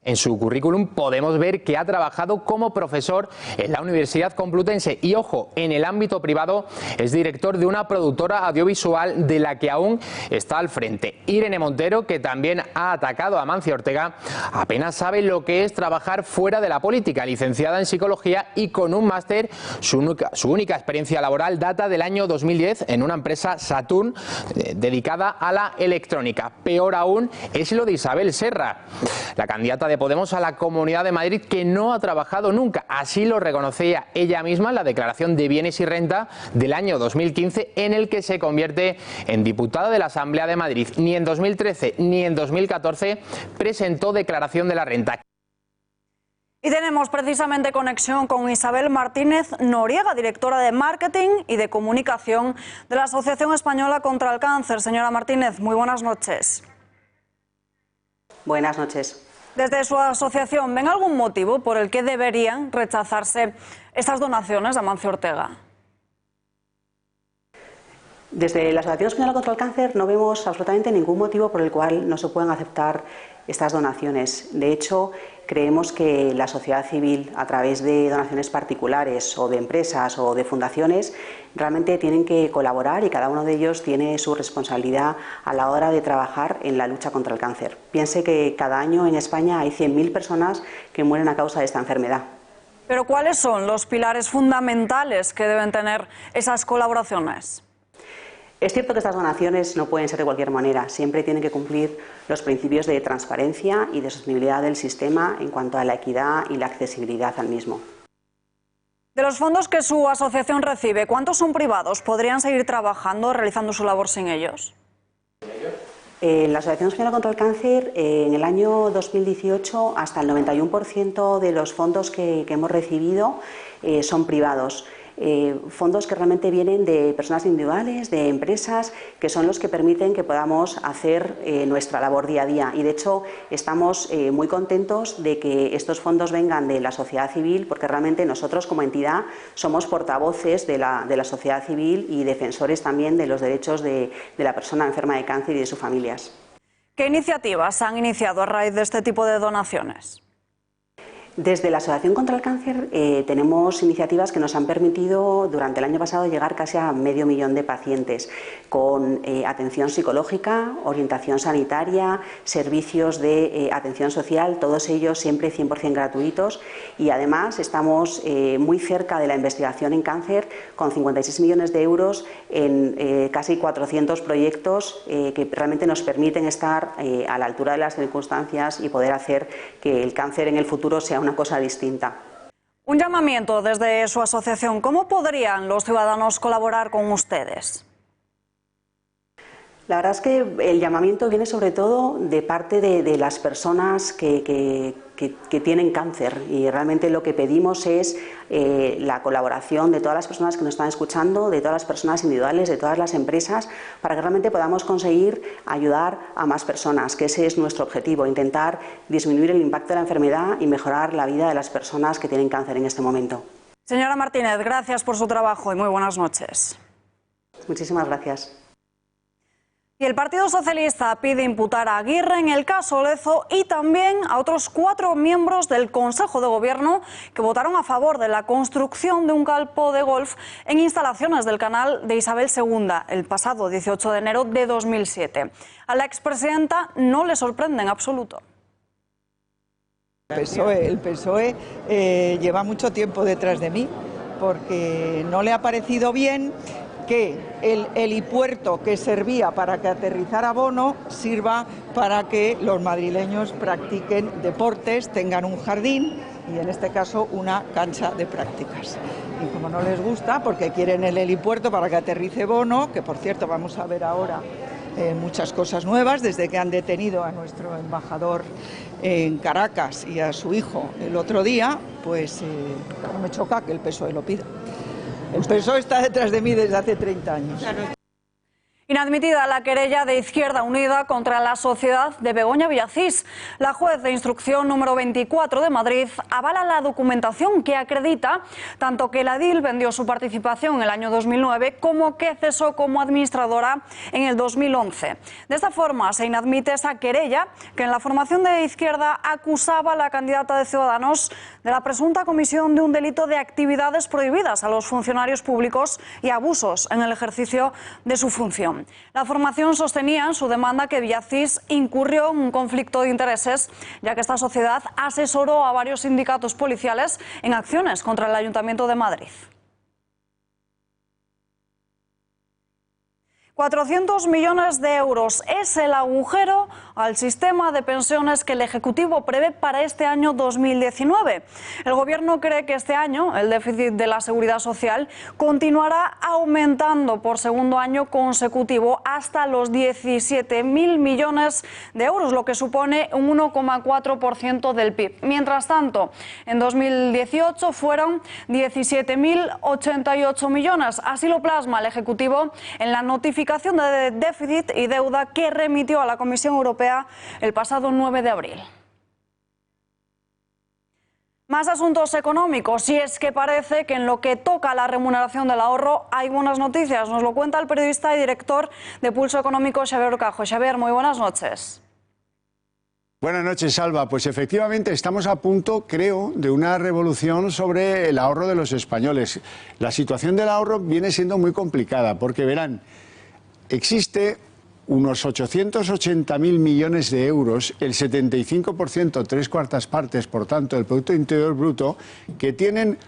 En su currículum podemos ver que ha trabajado como profesor en la Universidad Complutense y, ojo, en el ámbito privado es director de una productora audiovisual de la que aún está al frente. Irene Montero, que también ha atacado a Amancio Ortega, apenas sabe lo que es trabajar fuera de la política. Licenciada en Psicología y con un máster, su única experiencia laboral data del año 2010 en una empresa Saturn dedicada a la electrónica. Peor aún es lo de Isabel Serra, la candidata de Podemos a la Comunidad de Madrid, que no ha trabajado nunca. Así lo reconocía ella misma en la declaración de bienes y renta del año 2015, en el que se convierte en diputada de la Asamblea de Madrid. Ni en 2013 ni en 2014 presentó declaración de la renta. Y tenemos precisamente conexión con Isabel Martínez Noriega, directora de Marketing y de Comunicación de la Asociación Española contra el Cáncer. Señora Martínez, muy buenas noches. Buenas noches. Desde su asociación, ¿ven algún motivo por el que deberían rechazarse estas donaciones de Amancio Ortega? Desde la Asociación Española contra el Cáncer no vemos absolutamente ningún motivo por el cual no se puedan aceptar estas donaciones. De hecho, creemos que la sociedad civil, a través de donaciones particulares o de empresas o de fundaciones, realmente tienen que colaborar y cada uno de ellos tiene su responsabilidad a la hora de trabajar en la lucha contra el cáncer. Piense que cada año en España hay 100.000 personas que mueren a causa de esta enfermedad. Pero ¿cuáles son los pilares fundamentales que deben tener esas colaboraciones? Es cierto que estas donaciones no pueden ser de cualquier manera, siempre tienen que cumplir los principios de transparencia y de sostenibilidad del sistema en cuanto a la equidad y la accesibilidad al mismo. De los fondos que su asociación recibe, ¿cuántos son privados? ¿Podrían seguir trabajando, realizando su labor sin ellos? La Asociación Española contra el Cáncer, en el año 2018, hasta el 91% de los fondos que hemos recibido son privados. Fondos que realmente vienen de personas individuales, de empresas, que son los que permiten que podamos hacer nuestra labor día a día. Y de hecho estamos muy contentos de que estos fondos vengan de la sociedad civil, porque realmente nosotros como entidad somos portavoces de la sociedad civil y defensores también de los derechos de la persona enferma de cáncer y de sus familias. ¿Qué iniciativas han iniciado a raíz de este tipo de donaciones? Desde la Asociación contra el Cáncer tenemos iniciativas que nos han permitido durante el año pasado llegar casi a 500.000 de pacientes con atención psicológica, orientación sanitaria, servicios de atención social, todos ellos siempre 100% gratuitos, y además estamos muy cerca de la investigación en cáncer con 56 millones de euros en casi 400 proyectos que realmente nos permiten estar a la altura de las circunstancias y poder hacer que el cáncer en el futuro sea una cosa distinta. Un llamamiento desde su asociación. ¿Cómo podrían los ciudadanos colaborar con ustedes? La verdad es que el llamamiento viene sobre todo de parte de las personas que tienen cáncer, y realmente lo que pedimos es la colaboración de todas las personas que nos están escuchando, de todas las personas individuales, de todas las empresas, para que realmente podamos conseguir ayudar a más personas, que ese es nuestro objetivo, intentar disminuir el impacto de la enfermedad y mejorar la vida de las personas que tienen cáncer en este momento. Señora Martínez, gracias por su trabajo y muy buenas noches. Muchísimas gracias. Y el Partido Socialista pide imputar a Aguirre en el caso Lezo y también a otros 4 miembros del Consejo de Gobierno que votaron a favor de la construcción de un campo de golf en instalaciones del canal de Isabel II el pasado 18 de enero de 2007. A la expresidenta no le sorprende en absoluto. El PSOE lleva mucho tiempo detrás de mí porque no le ha parecido bien que el helipuerto que servía para que aterrizara Bono sirva para que los madrileños practiquen deportes, tengan un jardín y en este caso una cancha de prácticas. Y como no les gusta, porque quieren el helipuerto para que aterrice Bono, que por cierto vamos a ver ahora muchas cosas nuevas desde que han detenido a nuestro embajador en Caracas y a su hijo el otro día, pues no me choca que el PSOE lo pida. El PSOE está detrás de mí desde hace 30 años. Inadmitida la querella de Izquierda Unida contra la sociedad de Begoña Villacís. La juez de instrucción número 24 de Madrid avala la documentación que acredita tanto que la DIL vendió su participación en el año 2009 como que cesó como administradora en el 2011. De esta forma se inadmite esa querella que en la formación de Izquierda acusaba a la candidata de Ciudadanos de la presunta comisión de un delito de actividades prohibidas a los funcionarios públicos y abusos en el ejercicio de su función. La formación sostenía en su demanda que Villacís incurrió en un conflicto de intereses, ya que esta sociedad asesoró a varios sindicatos policiales en acciones contra el Ayuntamiento de Madrid. 400 millones de euros es el agujero al sistema de pensiones que el Ejecutivo prevé para este año 2019. El Gobierno cree que este año el déficit de la Seguridad Social continuará aumentando por segundo año consecutivo hasta los 17.000 millones de euros, lo que supone un 1,4% del PIB. Mientras tanto, en 2018 fueron 17.088 millones. Así lo plasma el Ejecutivo en la notificación de déficit y deuda que remitió a la Comisión Europea el pasado 9 de abril. Más asuntos económicos, y es que parece que en lo que toca a la remuneración del ahorro hay buenas noticias. Nos lo cuenta el periodista y director de Pulso Económico, Xavier Urcajo. Xavier, muy buenas noches. Buenas noches, Alba. Pues efectivamente estamos a punto, creo, de una revolución sobre el ahorro de los españoles. La situación del ahorro viene siendo muy complicada porque, verán, existe unos 880.000 millones de euros, el 75%, 3/4 partes, por tanto, del Producto Interior Bruto, que tienen,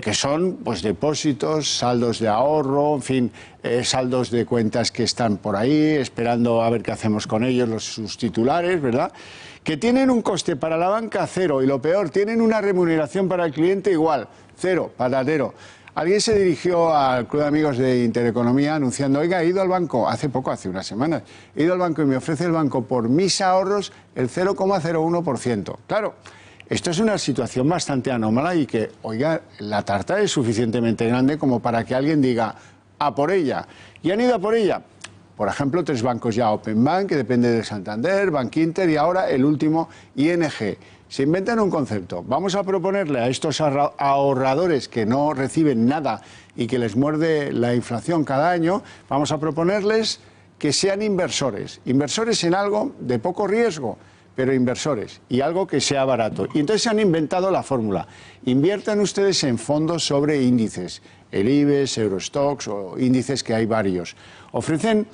que son pues depósitos, saldos de ahorro, en fin, saldos de cuentas que están por ahí, esperando a ver qué hacemos con ellos, sus titulares, ¿verdad?, que tienen un coste para la banca cero, y lo peor, tienen una remuneración para el cliente igual, cero, patatero. Alguien se dirigió al Club de Amigos de Intereconomía anunciando: oiga, he ido al banco, hace unas semanas, he ido al banco y me ofrece el banco por mis ahorros el 0,01%. Claro, esto es una situación bastante anómala y que, oiga, la tarta es suficientemente grande como para que alguien diga a por ella. Y han ido a por ella, por ejemplo, 3 bancos ya: Openbank, que depende del Santander, Bankinter, y ahora el último, ING. Se inventan un concepto. Vamos a proponerle a estos ahorradores que no reciben nada y que les muerde la inflación cada año, vamos a proponerles que sean inversores. Inversores en algo de poco riesgo, pero inversores, y algo que sea barato. Y entonces se han inventado la fórmula: inviertan ustedes en fondos sobre índices, el IBEX, Eurostoxx o índices que hay varios. Ofrecen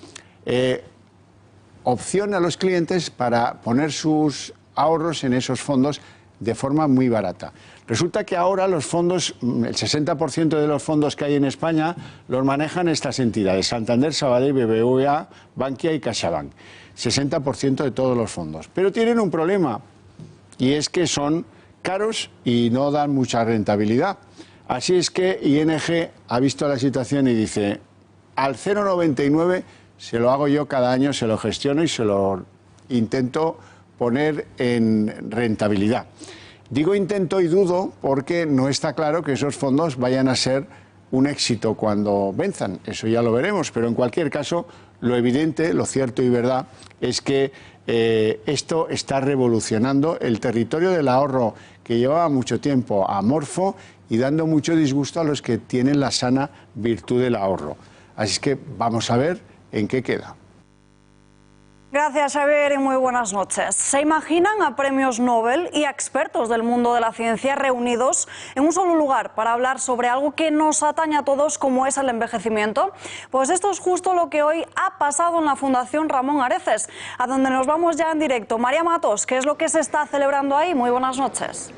opción a los clientes para poner sus ahorros en esos fondos de forma muy barata. Resulta que ahora los fondos, el 60% de los fondos que hay en España los manejan estas entidades: Santander, Sabadell, BBVA, Bankia y CaixaBank. 60% de todos los fondos. Pero tienen un problema, y es que son caros y no dan mucha rentabilidad. Así es que ING ha visto la situación y dice: al 0,99 se lo hago yo cada año, se lo gestiono y se lo intento poner en rentabilidad. Digo intento y dudo porque no está claro que esos fondos vayan a ser un éxito cuando venzan. Eso ya lo veremos, pero en cualquier caso, lo evidente, lo cierto y verdad es que esto está revolucionando el territorio del ahorro, que llevaba mucho tiempo amorfo y dando mucho disgusto a los que tienen la sana virtud del ahorro. Así es que vamos a ver en qué queda. Gracias, Xavier, y muy buenas noches. ¿Se imaginan a premios Nobel y a expertos del mundo de la ciencia reunidos en un solo lugar para hablar sobre algo que nos atañe a todos, como es el envejecimiento? Pues esto es justo lo que hoy ha pasado en la Fundación Ramón Areces, a donde nos vamos ya en directo. María Matos, ¿qué es lo que se está celebrando ahí? Muy buenas noches.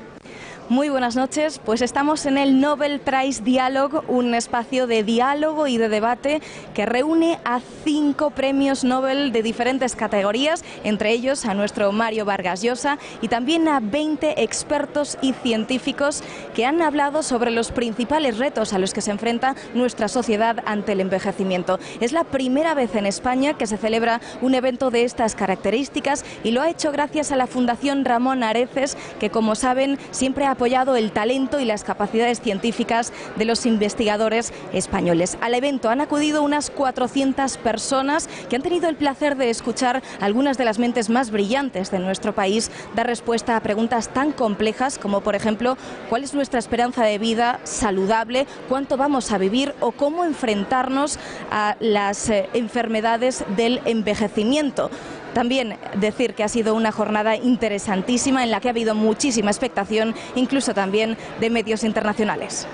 Muy buenas noches, pues estamos en el Nobel Prize Dialogue, un espacio de diálogo y de debate que reúne a 5 premios Nobel de diferentes categorías, entre ellos a nuestro Mario Vargas Llosa, y también a 20 expertos y científicos que han hablado sobre los principales retos a los que se enfrenta nuestra sociedad ante el envejecimiento. Es la primera vez en España que se celebra un evento de estas características, y lo ha hecho gracias a la Fundación Ramón Areces, que, como saben, siempre ha apoyado el talento y las capacidades científicas de los investigadores españoles. Al evento han acudido unas 400 personas que han tenido el placer de escuchar a algunas de las mentes más brillantes de nuestro país dar respuesta a preguntas tan complejas como, por ejemplo, ¿cuál es nuestra esperanza de vida saludable? ¿Cuánto vamos a vivir? ¿O cómo enfrentarnos a las enfermedades del envejecimiento? También decir que ha sido una jornada interesantísima en la que ha habido muchísima expectación, incluso también de medios internacionales.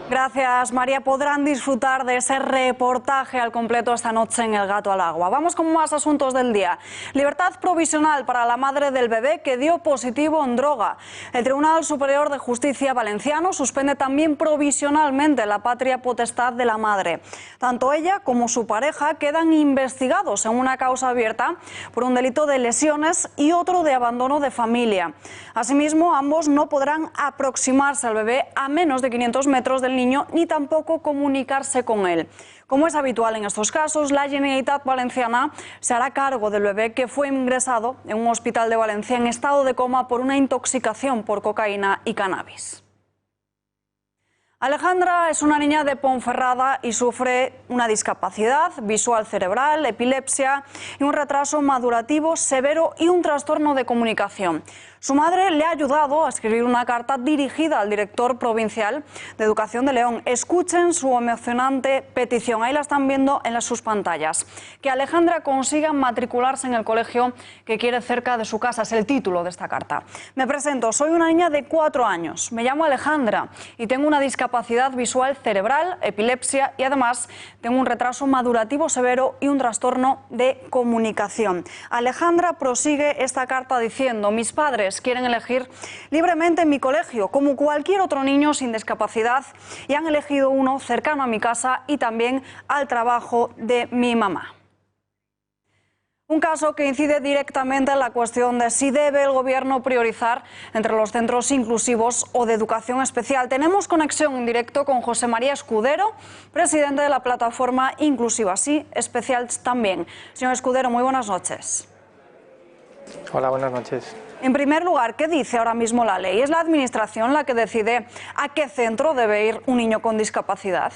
Gracias, María. Podrán disfrutar de ese reportaje al completo esta noche en El Gato al Agua. Vamos con más asuntos del día. Libertad provisional para la madre del bebé que dio positivo en droga. El Tribunal Superior de Justicia valenciano suspende también provisionalmente la patria potestad de la madre. Tanto ella como su pareja quedan investigados en una causa abierta por un delito de lesiones y otro de abandono de familia. Asimismo, ambos no podrán aproximarse al bebé a menos de 500 metros del niño, ni tampoco comunicarse con él. Como es habitual en estos casos, la Generalitat Valenciana se hará cargo del bebé que fue ingresado en un hospital de Valencia en estado de coma por una intoxicación por cocaína y cannabis. Alejandra es una niña de Ponferrada y sufre una discapacidad visual cerebral, epilepsia y un retraso madurativo severo y un trastorno de comunicación. Su madre le ha ayudado a escribir una carta dirigida al director provincial de Educación de León. Escuchen su emocionante petición, ahí la están viendo en sus pantallas. Que Alejandra consiga matricularse en el colegio que quiere cerca de su casa, es el título de esta carta. Me presento, soy una niña de 4 años, me llamo Alejandra y tengo una discapacidad visual cerebral, epilepsia y además tengo un retraso madurativo severo y un trastorno de comunicación. Alejandra prosigue esta carta diciendo: mis padres quieren elegir libremente mi colegio, como cualquier otro niño sin discapacidad, y han elegido uno cercano a mi casa y también al trabajo de mi mamá. Un caso que incide directamente en la cuestión de si debe el Gobierno priorizar entre los centros inclusivos o de educación especial. Tenemos conexión en directo con José María Escudero, presidente de la plataforma Inclusiva Sí, Especial también. Señor Escudero, muy buenas noches. Hola, buenas noches. En primer lugar, ¿qué dice ahora mismo la ley? ¿Es la Administración la que decide a qué centro debe ir un niño con discapacidad?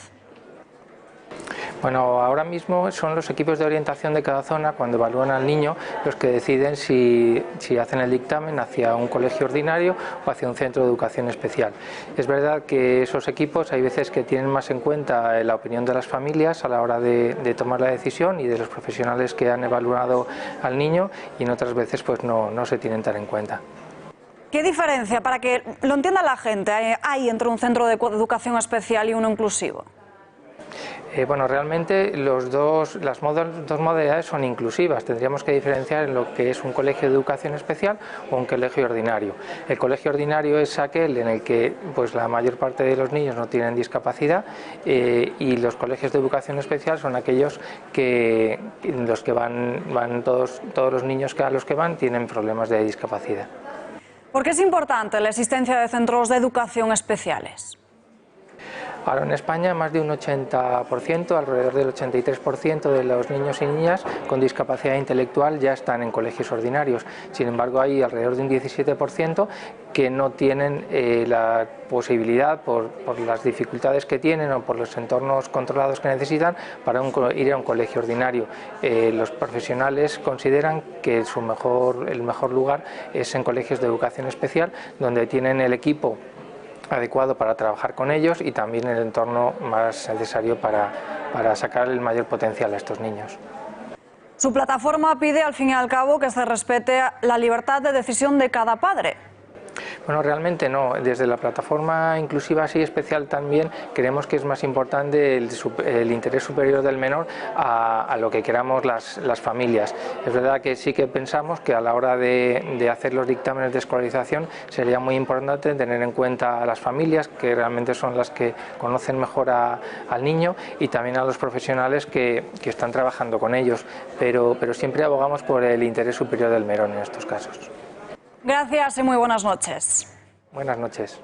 Bueno, ahora mismo son los equipos de orientación de cada zona, cuando evalúan al niño, los que deciden si hacen el dictamen hacia un colegio ordinario o hacia un centro de educación especial. Es verdad que esos equipos hay veces que tienen más en cuenta la opinión de las familias a la hora de tomar la decisión y de los profesionales que han evaluado al niño, y en otras veces pues no se tienen tan en cuenta. ¿Qué diferencia, para que lo entienda la gente, hay entre un centro de educación especial y uno inclusivo? Bueno, realmente las dos modalidades son inclusivas. Tendríamos que diferenciar en lo que es un colegio de educación especial o un colegio ordinario. El colegio ordinario es aquel en el que pues, la mayor parte de los niños no tienen discapacidad, y los colegios de educación especial son aquellos en los que van todos los niños a los que van tienen problemas de discapacidad. ¿Por qué es importante la existencia de centros de educación especiales? Ahora en España más de un 80%, alrededor del 83% de los niños y niñas con discapacidad intelectual ya están en colegios ordinarios. Sin embargo, hay alrededor de un 17% que no tienen la posibilidad, por las dificultades que tienen o por los entornos controlados que necesitan, para ir a un colegio ordinario. Los profesionales consideran que el mejor lugar es en colegios de educación especial, donde tienen el equipo adecuado para trabajar con ellos y también el entorno más necesario para sacar el mayor potencial a estos niños. Su plataforma pide al fin y al cabo que se respete la libertad de decisión de cada padre. Bueno, realmente no. Desde la plataforma Inclusiva Sí Especial también creemos que es más importante el interés superior del menor a lo que queramos las familias. Es verdad que sí que pensamos que a la hora de hacer los dictámenes de escolarización sería muy importante tener en cuenta a las familias, que realmente son las que conocen mejor al niño, y también a los profesionales que están trabajando con ellos, pero siempre abogamos por el interés superior del menor en estos casos. Gracias y muy buenas noches. Buenas noches.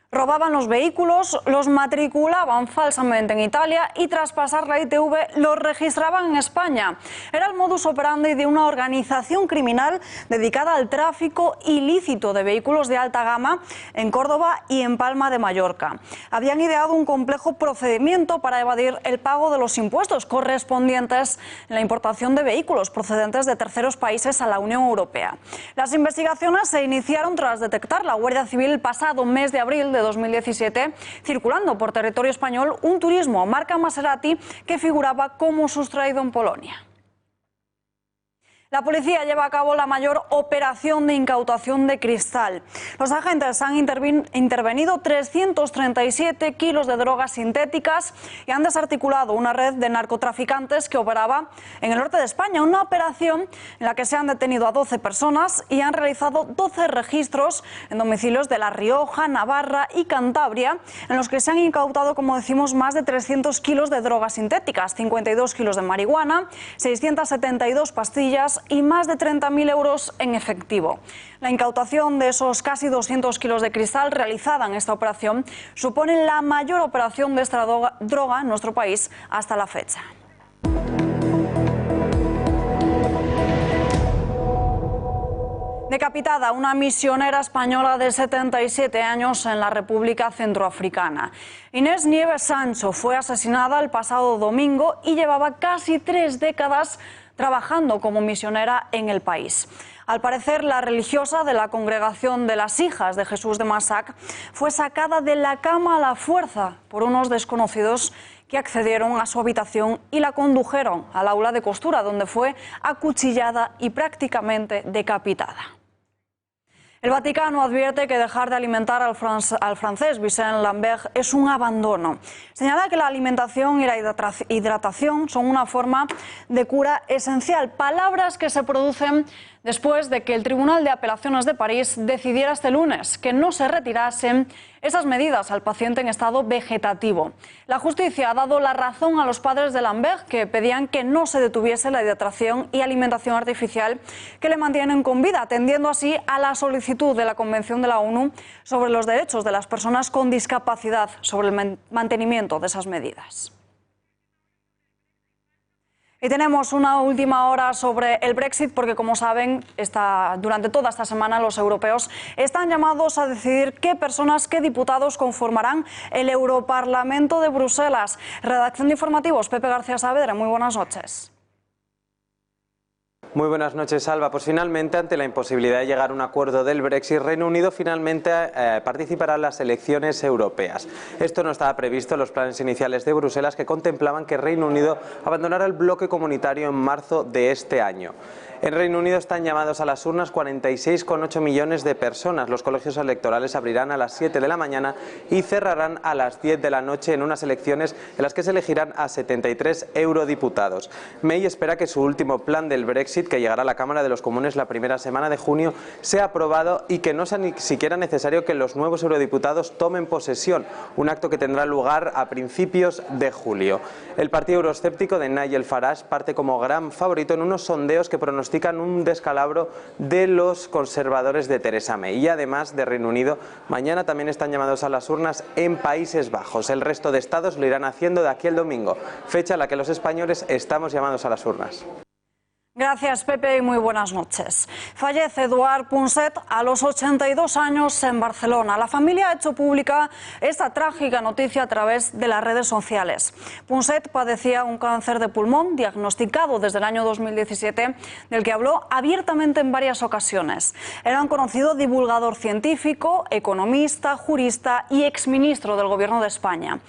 Robaban los vehículos, los matriculaban falsamente en Italia y tras pasar la ITV los registraban en España. Era el modus operandi de una organización criminal dedicada al tráfico ilícito de vehículos de alta gama en Córdoba y en Palma de Mallorca. Habían ideado un complejo procedimiento para evadir el pago de los impuestos correspondientes en la importación de vehículos procedentes de terceros países a la Unión Europea. Las investigaciones se iniciaron tras detectar la Guardia Civil el pasado mes de abril de 2017, circulando por territorio español un turismo marca Maserati que figuraba como sustraído en Polonia. La policía lleva a cabo la mayor operación de incautación de cristal. Los agentes han intervenido 337 kilos de drogas sintéticas y han desarticulado una red de narcotraficantes que operaba en el norte de España. Una operación en la que se han detenido a 12 personas y han realizado 12 registros en domicilios de La Rioja, Navarra y Cantabria, en los que se han incautado, como decimos, más de 300 kilos de drogas sintéticas, 52 kilos de marihuana, 672 pastillas y más de 30.000 euros en efectivo. La incautación de esos casi 200 kilos de cristal realizada en esta operación supone la mayor operación de esta droga en nuestro país hasta la fecha. Decapitada una misionera española de 77 años en la República Centroafricana. Inés Nieves Sancho fue asesinada el pasado domingo y llevaba casi 3 décadas trabajando como misionera en el país. Al parecer, la religiosa de la Congregación de las Hijas de Jesús de Massac fue sacada de la cama a la fuerza por unos desconocidos que accedieron a su habitación y la condujeron al aula de costura, donde fue acuchillada y prácticamente decapitada. El Vaticano advierte que dejar de alimentar al francés Vincent Lambert es un abandono. Señala que la alimentación y la hidratación son una forma de cura esencial. Palabras que se producen después de que el Tribunal de Apelaciones de París decidiera este lunes que no se retirasen esas medidas al paciente en estado vegetativo. La justicia ha dado la razón a los padres de Lambert, que pedían que no se detuviese la hidratación y alimentación artificial que le mantienen con vida, atendiendo así a la solicitud de la Convención de la ONU sobre los derechos de las personas con discapacidad sobre el mantenimiento de esas medidas. Y tenemos una última hora sobre el Brexit porque, como saben, durante toda esta semana los europeos están llamados a decidir qué personas, qué diputados conformarán el Europarlamento de Bruselas. Redacción de informativos, Pepe García Saavedra, muy buenas noches. Muy buenas noches, Alba. Pues finalmente, ante la imposibilidad de llegar a un acuerdo del Brexit, Reino Unido finalmente participará en las elecciones europeas. Esto no estaba previsto en los planes iniciales de Bruselas, que contemplaban que Reino Unido abandonara el bloque comunitario en marzo de este año. En Reino Unido están llamados a las urnas 46,8 millones de personas. Los colegios electorales abrirán a las 7 de la mañana y cerrarán a las 10 de la noche en unas elecciones en las que se elegirán a 73 eurodiputados. May espera que su último plan del Brexit, que llegará a la Cámara de los Comunes la primera semana de junio, sea aprobado y que no sea ni siquiera necesario que los nuevos eurodiputados tomen posesión, un acto que tendrá lugar a principios de julio. El partido euroescéptico de Nigel Farage parte como gran favorito en unos sondeos que pronostican un descalabro de los conservadores de Theresa May. Y además de Reino Unido, mañana también están llamados a las urnas en Países Bajos. El resto de estados lo irán haciendo de aquí al domingo, fecha en la que los españoles estamos llamados a las urnas. Gracias, Pepe, y muy buenas noches. Fallece Eduard Punset a los 82 años en Barcelona. La familia ha hecho pública esta trágica noticia a través de las redes sociales. Punset padecía un cáncer de pulmón diagnosticado desde el año 2017, del que habló abiertamente en varias ocasiones. Era un conocido divulgador científico, economista, jurista y exministro del Gobierno de España.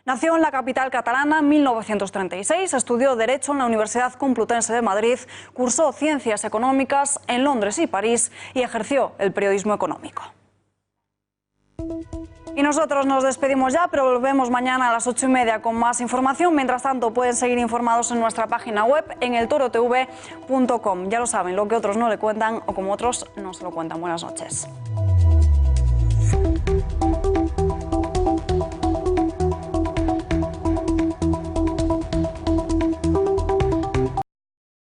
Nació en la capital catalana en 1936, estudió Derecho en la Universidad Complutense de Madrid, cursó Ciencias Económicas en Londres y París y ejerció el periodismo económico. Y nosotros nos despedimos ya, pero volvemos mañana a las 8:30 con más información. Mientras tanto, pueden seguir informados en nuestra página web, en eltorotv.com. Ya lo saben, lo que otros no le cuentan o como otros no se lo cuentan. Buenas noches.